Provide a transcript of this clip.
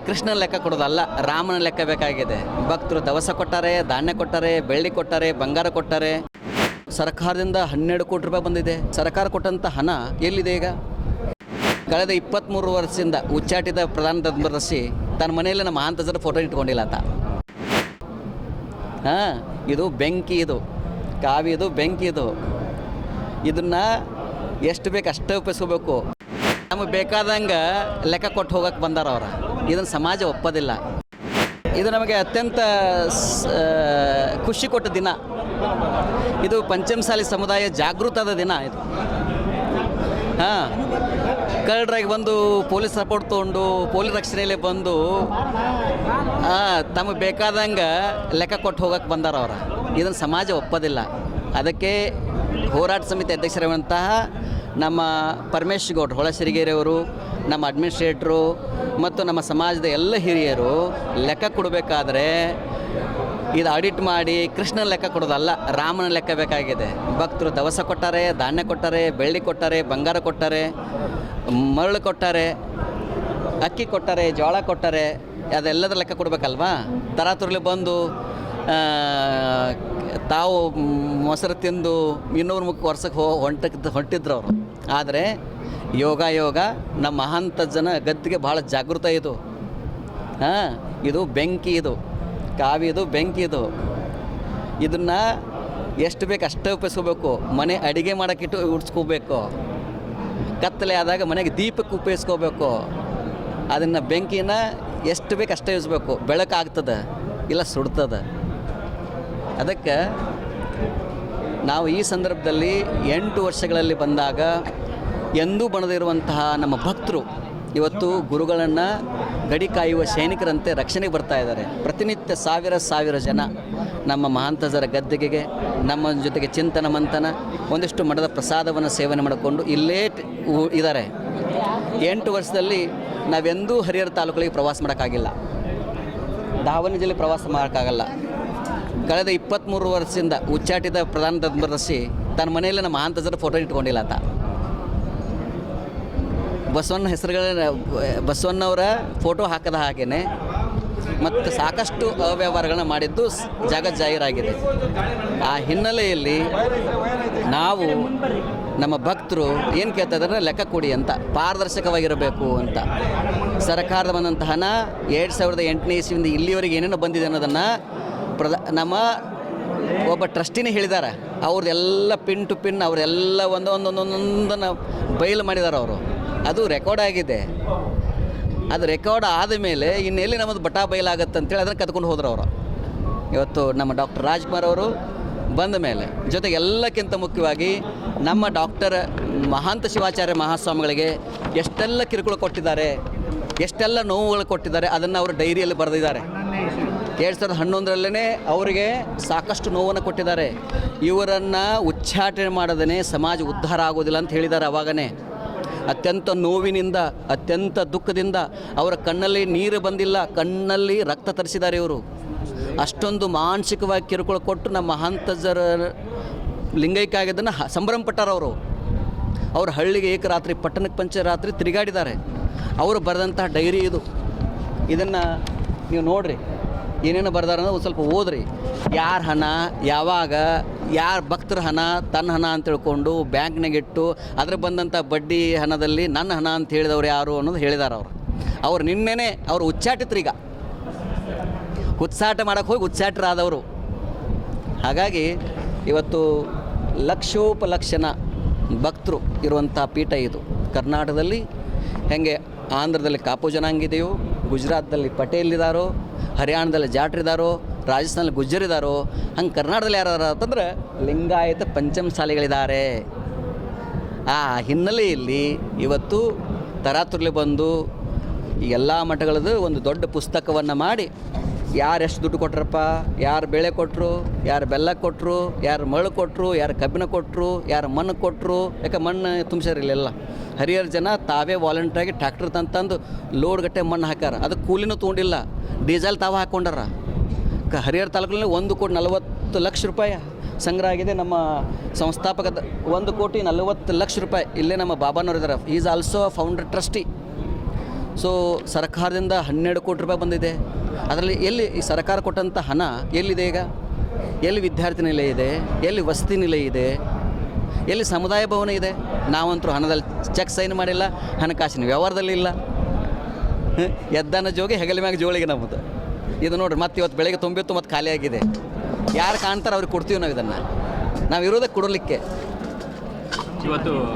ಕೃಷ್ಣನ ಲೆಕ್ಕ ಕೊಡೋದಲ್ಲ, ರಾಮನ ಲೆಕ್ಕ ಬೇಕಾಗಿದೆ. ಭಕ್ತರು ದವಸ ಕೊಟ್ಟಾರೆ, ಧಾನ್ಯ ಕೊಟ್ಟಾರೆ, ಬೆಳ್ಳಿ ಕೊಟ್ಟಾರೆ, ಬಂಗಾರ ಕೊಟ್ಟಾರೆ. ಸರ್ಕಾರದಿಂದ 12 ಕೋಟಿ ರೂಪಾಯಿ ಬಂದಿದೆ. ಸರ್ಕಾರ ಕೊಟ್ಟಂಥ ಹಣ ಎಲ್ಲಿದೆ ಈಗ? ಕಳೆದ 23 ವರ್ಷದಿಂದ ಉಚ್ಚಾಟಿತ ಪ್ರಧಾನಮಂತ್ರಿ ತನ್ನ ಮನೆಯಲ್ಲಿ ನಮ್ಮ ಮಹಾಂತಜರ ಫೋಟೋ ಇಟ್ಕೊಂಡಿಲ್ಲ ಆತ. ಇದು ಬೆಂಕಿ, ಇದು ಕಾವಿ, ಇದು ಬೆಂಕಿ. ಇದನ್ನು ಎಷ್ಟು ಬೇಕು ಅಷ್ಟೇ ಉಪಯೋಗಿಸ್ಕೋಬೇಕು. ನಮಗೆ ಬೇಕಾದಂಗೆ ಲೆಕ್ಕ ಕೊಟ್ಟು ಹೋಗಕ್ಕೆ ಬಂದಾರ ಅವ್ರು. ಇದನ್ನು ಸಮಾಜ ಒಪ್ಪೋದಿಲ್ಲ. ಇದು ನಮಗೆ ಅತ್ಯಂತ ಖುಷಿ ಕೊಟ್ಟ ದಿನ. ಇದು ಪಂಚಮಸಾಲಿ ಸಮುದಾಯ ಜಾಗೃತದ ದಿನ ಇದು. ಕಳ್ಳರಾಗಿ ಬಂದು ಪೊಲೀಸ್ ಸಪೋರ್ಟ್ ತೊಗೊಂಡು ಪೊಲೀಸ್ ರಕ್ಷಣೆಯಲ್ಲಿ ಬಂದು ತಮಗೆ ಬೇಕಾದಂಗೆ ಲೆಕ್ಕ ಕೊಟ್ಟು ಹೋಗಕ್ಕೆ ಬಂದಾರ ಅವ್ರು. ಇದನ್ನು ಸಮಾಜ ಒಪ್ಪೋದಿಲ್ಲ. ಅದಕ್ಕೆ ಹೋರಾಟ ಸಮಿತಿ ಅಧ್ಯಕ್ಷರಾದಂತಹ ನಮ್ಮ ಪರಮೇಶ್ ಗೌಡ್ರು ಹೊಳಸಿರಿಗೇರಿಯವರು, ನಮ್ಮ ಅಡ್ಮಿನಿಸ್ಟ್ರೇಟ್ರು ಮತ್ತು ನಮ್ಮ ಸಮಾಜದ ಎಲ್ಲ ಹಿರಿಯರು ಲೆಕ್ಕ ಕೊಡಬೇಕಾದ್ರೆ ಇದು ಆಡಿಟ್ ಮಾಡಿ ಕೃಷ್ಣನ ಲೆಕ್ಕ ಕೊಡೋದಲ್ಲ, ರಾಮನ ಲೆಕ್ಕ ಬೇಕಾಗಿದೆ. ಭಕ್ತರು ದವಸ ಕೊಟ್ಟಾರೆ, ಧಾನ್ಯ ಕೊಟ್ಟಾರೆ, ಬೆಳ್ಳಿ ಕೊಟ್ಟಾರೆ, ಬಂಗಾರ ಕೊಟ್ಟಾರೆ, ಮರಳು ಕೊಟ್ಟಾರೆ, ಅಕ್ಕಿ ಕೊಟ್ಟಾರೆ, ಜೋಳ ಕೊಟ್ಟಾರೆ. ಅದೆಲ್ಲದರ ಲೆಕ್ಕ ಕೊಡಬೇಕಲ್ವಾ? ತರಾತುರ್ಲಿ ಬಂದು ತಾವು ಮೊಸರು ತಿಂದು ಇನ್ನೂರು ವರ್ಷಕ್ಕೆ ಹೊಂಟಿದ್ರು ಅವರು. ಆದರೆ ಯೋಗ ನಮ್ಮ ಮಹಾಂತ ಜನ ಗದ್ದಿಗೆ ಭಾಳ ಜಾಗೃತ ಇದು. ಇದು ಬೆಂಕಿ, ಇದು ಕಾವಿ, ಇದು ಬೆಂಕಿ. ಇದನ್ನು ಎಷ್ಟು ಬೇಕು ಅಷ್ಟೇ ಉಪಯೋಗಿಸ್ಕೋಬೇಕು. ಮನೆ ಅಡುಗೆ ಮಾಡೋಕ್ಕಿಟ್ಟು ಉಡ್ಸ್ಕೋಬೇಕು. ಕತ್ತಲೆ ಆದಾಗ ಮನೆಗೆ ದೀಪಕ್ಕೆ ಉಪಯೋಗಿಸ್ಕೋಬೇಕು. ಅದನ್ನು ಬೆಂಕಿನ ಎಷ್ಟು ಬೇಕು ಅಷ್ಟೇ ಯೂಸ್ಬೇಕು. ಬೆಳಕಾಗ್ತದೆ, ಇಲ್ಲ ಸುಡ್ತದೆ. ಅದಕ್ಕೆ ನಾವು ಈ ಸಂದರ್ಭದಲ್ಲಿ 8 ವರ್ಷಗಳಲ್ಲಿ ಬಂದಾಗ ಎಂದೂ ಬಣದಿರುವಂತಹ ನಮ್ಮ ಭಕ್ತರು ಇವತ್ತು ಗುರುಗಳನ್ನು ಗಡಿ ಕಾಯುವ ಸೈನಿಕರಂತೆ ರಕ್ಷಣೆಗೆ ಬರ್ತಾ ಇದ್ದಾರೆ. ಪ್ರತಿನಿತ್ಯ ಸಾವಿರ ಜನ ನಮ್ಮ ಮಹಾಂತಜರ ಗದ್ದಿಗೆಗೆ ನಮ್ಮ ಜೊತೆಗೆ ಚಿಂತನ ಮಂಥನ ಒಂದಿಷ್ಟು ಮಠದ ಪ್ರಸಾದವನ್ನು ಸೇವನೆ ಮಾಡಿಕೊಂಡು ಇಲ್ಲೇ ಇದ್ದಾರೆ. 8 ವರ್ಷದಲ್ಲಿ ನಾವೆಂದೂ ಹರಿಹರ ತಾಲೂಕುಗಳಿಗೆ ಪ್ರವಾಸ ಮಾಡೋಕ್ಕಾಗಿಲ್ಲ, ದಾವಣಗೆರೆ ಜಿಲ್ಲೆ ಪ್ರವಾಸ ಮಾಡೋಕ್ಕಾಗಲ್ಲ. ಕಳೆದ 23 ವರ್ಷದಿಂದ ಉಚ್ಚಾಟಿತ ಪ್ರಧಾನಮಂತ್ರಿ ತನ್ನ ಮನೆಯಲ್ಲಿ ನಮ್ಮ ಮಹಾಂತಜರ ಫೋಟೋ ಇಟ್ಕೊಂಡಿಲ್ಲ ಆತ. ಬಸವಣ್ಣವರ ಫೋಟೋ ಹಾಕದ ಹಾಗೇ ಮತ್ತು ಸಾಕಷ್ಟು ಅವ್ಯವಹಾರಗಳನ್ನ ಮಾಡಿದ್ದು ಜಾಗಜಾಹೀರಾಗಿದೆ. ಆ ಹಿನ್ನೆಲೆಯಲ್ಲಿ ನಾವು ನಮ್ಮ ಭಕ್ತರು ಏನು ಕೇಳ್ತಾ ಇದ್ದಾರೆ, ಲೆಕ್ಕ ಕೊಡಿ ಅಂತ, ಪಾರದರ್ಶಕವಾಗಿರಬೇಕು ಅಂತ. ಸರ್ಕಾರದ ಬಂದಂಥ ಹಣ 2008ನೇ ಇಸ್ವಿಯಿಂದ ಇಲ್ಲಿವರೆಗೆ ಏನೇನೋ ಬಂದಿದೆ ಅನ್ನೋದನ್ನು ನಮ್ಮ ಒಬ್ಬ ಟ್ರಸ್ಟಿನೇ ಹೇಳಿದ್ದಾರೆ. ಅವ್ರದ್ದೆಲ್ಲ ಪಿನ್ ಟು ಪಿನ್ ಅವರೆಲ್ಲ ಒಂದೊಂದನ್ನು ಬಯಲು ಮಾಡಿದ್ದಾರೆ ಅವರು. ಅದು ರೆಕಾರ್ಡ್ ಆಗಿದೆ. ಅದು ರೆಕಾರ್ಡ್ ಆದ ಮೇಲೆ ಇನ್ನೆಲ್ಲಿ ನಮ್ಮದು ಬಟಾ ಬಯಲಾಗತ್ತೆ ಅಂತೇಳಿ ಅದನ್ನು ಕದ್ಕೊಂಡು ಹೋದ್ರು ಅವರು. ಇವತ್ತು ನಮ್ಮ ಡಾಕ್ಟರ್ ರಾಜ್ಕುಮಾರ್ ಅವರು ಬಂದ ಮೇಲೆ ಜೊತೆಗೆ ಎಲ್ಲಕ್ಕಿಂತ ಮುಖ್ಯವಾಗಿ ನಮ್ಮ ಡಾಕ್ಟರ್ ಮಹಾಂತ ಶಿವಾಚಾರ್ಯ ಮಹಾಸ್ವಾಮಿಗಳಿಗೆ ಎಷ್ಟೆಲ್ಲ ಕಿರುಕುಳ ಕೊಟ್ಟಿದ್ದಾರೆ, ಎಷ್ಟೆಲ್ಲ ನೋವುಗಳು ಕೊಟ್ಟಿದ್ದಾರೆ, ಅದನ್ನು ಅವರು ಡೈರಿಯಲ್ಲಿ ಬರೆದಿದ್ದಾರೆ. 2011ರಲ್ಲೇ ಅವರಿಗೆ ಸಾಕಷ್ಟು ನೋವನ್ನು ಕೊಟ್ಟಿದ್ದಾರೆ. ಇವರನ್ನು ಉಚ್ಚಾಟನೆ ಮಾಡದೇ ಸಮಾಜ ಉದ್ಧಾರ ಆಗೋದಿಲ್ಲ ಅಂತ ಹೇಳಿದ್ದಾರೆ. ಅವಾಗನೇ ಅತ್ಯಂತ ನೋವಿನಿಂದ, ಅತ್ಯಂತ ದುಃಖದಿಂದ ಅವರ ಕಣ್ಣಲ್ಲಿ ನೀರು ಬಂದಿಲ್ಲ, ಕಣ್ಣಲ್ಲಿ ರಕ್ತ ತರಿಸಿದ್ದಾರೆ ಇವರು. ಅಷ್ಟೊಂದು ಮಾನಸಿಕವಾಗಿ ಕಿರುಕುಳ ಕೊಟ್ಟು ನಮ್ಮ ಮಹಾಂತಜರ ಲಿಂಗೈಕ್ಯ ಆಗಿದ್ದನ್ನು ಸಂಭ್ರಮ ಪಟ್ಟಾರವರು. ಅವರು ಹಳ್ಳಿಗೆ ಏಕರಾತ್ರಿ, ಪಟ್ಟಣಕ್ಕೆ ಪಂಚರಾತ್ರಿ ತಿರುಗಾಡಿದ್ದಾರೆ. ಅವರು ಬರೆದಂತಹ ಡೈರಿ ಇದು. ಇದನ್ನು ನೀವು ನೋಡಿರಿ, ಏನೇನು ಬರ್ದಾರ ಅನ್ನೋದು ಒಂದು ಸ್ವಲ್ಪ ಓದ್ರಿ. ಯಾರ ಹಣ, ಯಾವಾಗ, ಯಾರ ಭಕ್ತರ ಹಣ ತನ್ನ ಹಣ ಅಂತ ತಿಳ್ಕೊಂಡು ಬ್ಯಾಂಕ್ನಾಗಿಟ್ಟು ಅದ್ರ ಬಂದಂಥ ಬಡ್ಡಿ ಹಣದಲ್ಲಿ ನನ್ನ ಹಣ ಅಂತ ಹೇಳಿದವ್ರು ಯಾರು ಅನ್ನೋದು ಹೇಳಿದ್ದಾರೆ ಅವ್ರು ನಿನ್ನೆನೇ ಅವರು ಉಚ್ಚಾಟಿತ್ರೀಗ, ಉಚ್ಚಾಟ ಮಾಡೋಕ್ಕೆ ಹೋಗಿ ಉಚ್ಚಾಟರಾದವರು. ಹಾಗಾಗಿ ಇವತ್ತು ಲಕ್ಷೋಪಲಕ್ಷಣ ಭಕ್ತರು ಇರುವಂಥ ಪೀಠ ಇದು. ಕರ್ನಾಟಕದಲ್ಲಿ ಹೆಂಗೆ ಆಂಧ್ರದಲ್ಲಿ ಕಾಪು ಜನಾಂಗಿದೆಯೋ, ಗುಜರಾತ್ದಲ್ಲಿ ಪಟೇಲ್ ಇದ್ದಾರೋ, ಹರಿಯಾಣದಲ್ಲಿ ಜಾಟ್ರಿದಾರೋ, ರಾಜಸ್ಥಾನದಲ್ಲಿ ಗುಜ್ಜರಿದಾರೋ, ಹಂಗೆ ಕರ್ನಾಟಕದಲ್ಲಿ ಯಾರು ಅಂತಂದ್ರೆ ಲಿಂಗಾಯತ ಪಂಚಮಸಾಲಿಗಳಿದ್ದಾರೆ. ಆ ಹಿನ್ನೆಲೆಯಲ್ಲಿ ಇವತ್ತು ತರಾತುರ್ಲಿ ಬಂದು ಈ ಎಲ್ಲ ಮಠಗಳದ್ದು ಒಂದು ದೊಡ್ಡ ಪುಸ್ತಕವನ್ನು ಮಾಡಿ ಯಾರು ಎಷ್ಟು ದುಡ್ಡು ಕೊಟ್ರಪ್ಪ, ಯಾರು ಬೇಳೆ ಕೊಟ್ಟರು, ಯಾರು ಬೆಲ್ಲ ಕೊಟ್ಟರು, ಯಾರು ಮರಳು ಕೊಟ್ಟರು, ಯಾರು ಕಬ್ಬಿಣ ಕೊಟ್ಟರು, ಯಾರು ಮಣ್ಣು ಕೊಟ್ಟರು. ಯಾಕೆ ಮಣ್ಣು ತುಂಬಿಸಿರಲಿಲ್ಲ. ಹರಿಹರ ಜನ ತಾವೇ ವಾಲಂಟ್ರಾಗಿ ಟ್ರ್ಯಾಕ್ಟರ್ ತಂದು ಲೋಡ್ ಗಟ್ಟೆ ಮಣ್ಣು ಹಾಕ್ಯಾರ. ಅದಕ್ಕೆ ಕೂಲಿನೂ ತೊಗೊಂಡಿಲ್ಲ, ಡೀಸೆಲ್ ತಾವು ಹಾಕ್ಕೊಂಡಾರ. ಹರಿಹರ ತಾಲೂಕಿನಲ್ಲಿ 1,40,00,000 ರೂಪಾಯಿ ಸಂಗ್ರಹ ಆಗಿದೆ. ನಮ್ಮ ಸಂಸ್ಥಾಪಕದ 1,40,00,000 ರೂಪಾಯಿ ಇಲ್ಲೇ ನಮ್ಮ ಬಾಬಾನವ್ರು ಇದ್ದಾರೆ. Is also founder trustee. So ಸರ್ಕಾರದಿಂದ 12 ಕೋಟಿ ರೂಪಾಯಿ ಬಂದಿದೆ. ಅದರಲ್ಲಿ ಎಲ್ಲಿ ಈ ಸರ್ಕಾರ ಕೊಟ್ಟಂಥ ಹಣ ಎಲ್ಲಿದೆ ಈಗ? ಎಲ್ಲಿ ವಿದ್ಯಾರ್ಥಿ ನಿಲಯ ಇದೆ? ಎಲ್ಲಿ ವಸತಿ ನಿಲಯ ಇದೆ? ಎಲ್ಲಿ ಸಮುದಾಯ ಭವನ ಇದೆ? ನಾವಂತರೂ ಹಣದಲ್ಲಿ ಚೆಕ್ ಸೈನ್ ಮಾಡಿಲ್ಲ, ಹಣಕಾಸಿನ ವ್ಯವಹಾರದಲ್ಲಿ ಇಲ್ಲ. ಎದ್ದನ ಜೋಗಿ ಹೆಗಲ ಮ್ಯಾಗ ಜೋಳಿಗೆ ನಮ್ಮದು. ಇದು ನೋಡ್ರಿ, ಮತ್ತೆ ಇವತ್ತು ಬೆಳಗ್ಗೆ ತುಂಬಿತ್ತು, ಮತ್ತು ಖಾಲಿಯಾಗಿದೆ. ಯಾರು ಕಾಣ್ತಾರೆ ಅವ್ರಿಗೆ ಕೊಡ್ತೀವಿ ನಾವು ಇದನ್ನು. ನಾವು ಇರೋದಕ್ಕೆ ಕೊಡಲಿಕ್ಕೆ. ಇವತ್ತು